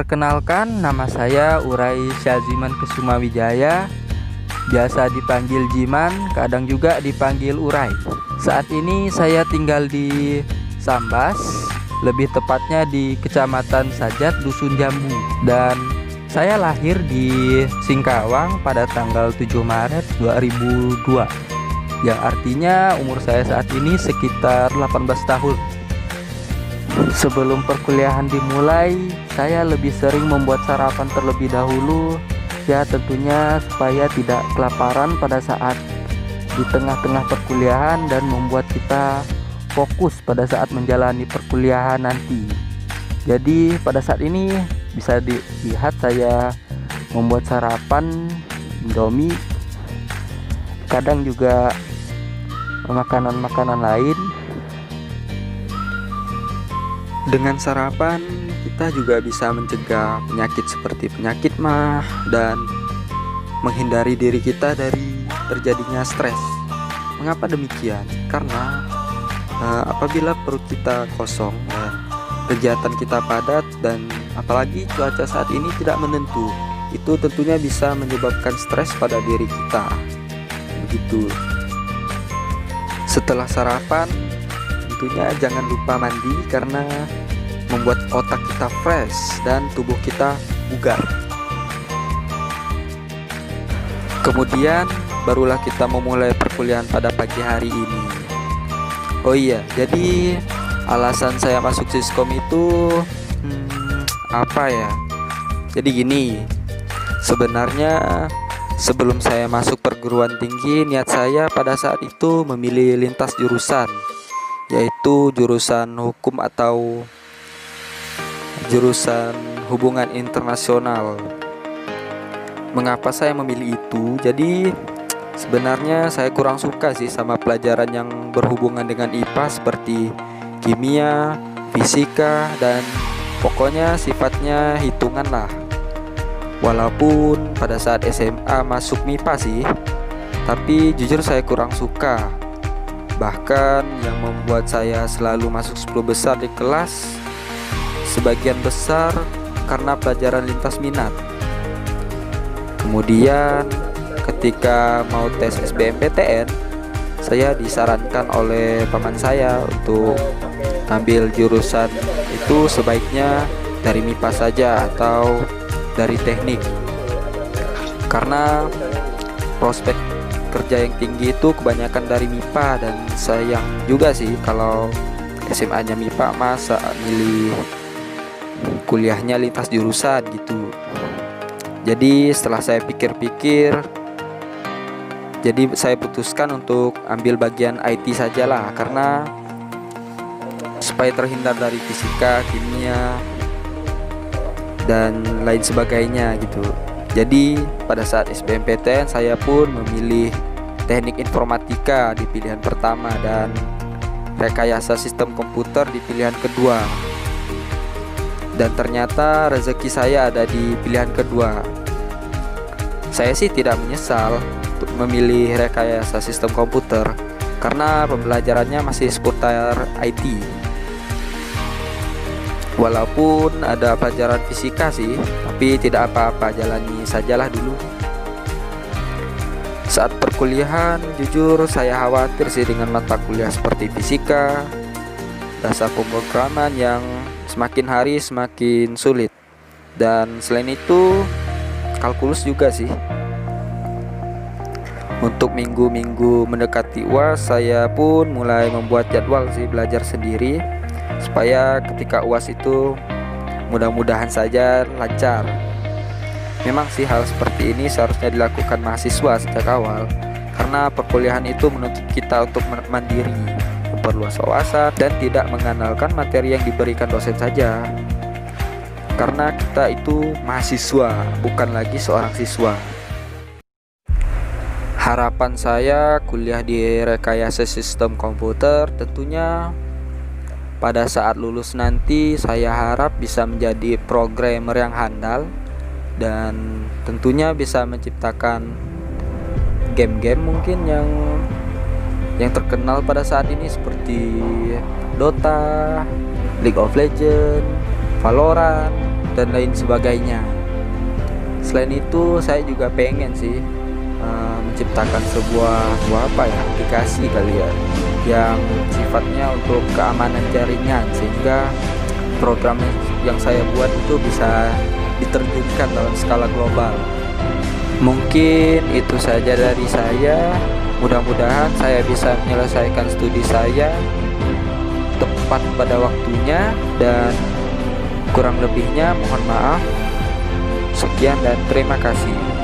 Perkenalkan, nama saya Urai Syaziman Kusumawijaya, biasa dipanggil Jiman, kadang juga dipanggil Urai. Saat ini saya tinggal di Sambas, lebih tepatnya di Kecamatan Sajat, Dusun Jambu. Dan saya lahir di Singkawang pada tanggal 7 Maret 2002, yang artinya umur saya saat ini sekitar 18 tahun. Sebelum perkuliahan dimulai, saya lebih sering membuat sarapan terlebih dahulu, ya tentunya supaya tidak kelaparan pada saat di tengah-tengah perkuliahan dan membuat kita fokus pada saat menjalani perkuliahan nanti. Jadi pada saat ini bisa dilihat saya membuat sarapan Indomie, kadang juga makanan-makanan lain. Dengan sarapan kita juga bisa mencegah penyakit seperti penyakit MAH dan menghindari diri kita dari terjadinya stres. Mengapa demikian? Karena apabila perut kita kosong, kegiatan kita padat, dan apalagi cuaca saat ini tidak menentu, itu tentunya bisa menyebabkan stres pada diri kita. Begitu. Setelah sarapan, tentunya jangan lupa mandi karena membuat otak kita fresh dan tubuh kita bugar. Kemudian barulah kita memulai perkuliahan pada pagi hari ini. Oh iya, jadi alasan saya masuk Siskom itu apa ya? Jadi gini, sebenarnya sebelum saya masuk perguruan tinggi, niat saya pada saat itu memilih lintas jurusan, yaitu jurusan hukum atau jurusan hubungan internasional. Mengapa saya memilih itu? Jadi sebenarnya saya kurang suka sih sama pelajaran yang berhubungan dengan IPA seperti kimia, fisika, dan pokoknya sifatnya hitungan lah. Walaupun pada saat SMA masuk MIPA sih, tapi jujur saya kurang suka. Bahkan yang membuat saya selalu masuk 10 besar di kelas, sebagian besar karena pelajaran lintas minat. Kemudian ketika mau tes SBMPTN, saya disarankan oleh paman saya untuk ambil jurusan itu sebaiknya dari MIPA saja atau dari teknik, karena prospek kerja yang tinggi itu kebanyakan dari MIPA. Dan sayang juga sih kalau SMA-nya MIPA, masa milih kuliahnya lintas jurusan gitu. Jadi setelah saya pikir-pikir, jadi saya putuskan untuk ambil bagian IT sajalah, karena supaya terhindar dari fisika, kimia, dan lain sebagainya gitu. Jadi pada saat SBMPTN saya pun memilih teknik informatika di pilihan pertama dan rekayasa sistem komputer di pilihan kedua. Dan ternyata rezeki saya ada di pilihan kedua. Saya sih tidak menyesal untuk memilih rekayasa sistem komputer karena pembelajarannya masih seputar IT. Walaupun ada pelajaran fisika sih, tapi tidak apa-apa, jalani sajalah dulu. Saat perkuliahan, jujur saya khawatir sih dengan mata kuliah seperti fisika, bahasa pemrograman yang semakin hari semakin sulit. Dan selain itu, kalkulus juga sih. Untuk minggu-minggu mendekati UAS, saya pun mulai membuat jadwal sih belajar sendiri, supaya ketika UAS itu mudah-mudahan saja lancar. Memang sih hal seperti ini seharusnya dilakukan mahasiswa sejak awal, karena perkuliahan itu menuntut kita untuk mandiri, memperluas wawasan, dan tidak mengandalkan materi yang diberikan dosen saja. Karena kita itu mahasiswa, bukan lagi seorang siswa. Harapan saya kuliah di rekayasa sistem komputer tentunya pada saat lulus nanti saya harap bisa menjadi programmer yang handal, dan tentunya bisa menciptakan game-game mungkin yang terkenal pada saat ini seperti Dota, League of Legends, Valorant, dan lain sebagainya. Selain itu saya juga pengen sih menciptakan sebuah aplikasi kali ya, yang sifatnya untuk keamanan jaringan, sehingga program yang saya buat itu bisa diterjunkan dalam skala global. Mungkin itu saja dari saya. Mudah-mudahan saya bisa menyelesaikan studi saya tepat pada waktunya, dan kurang lebihnya mohon maaf. Sekian dan terima kasih.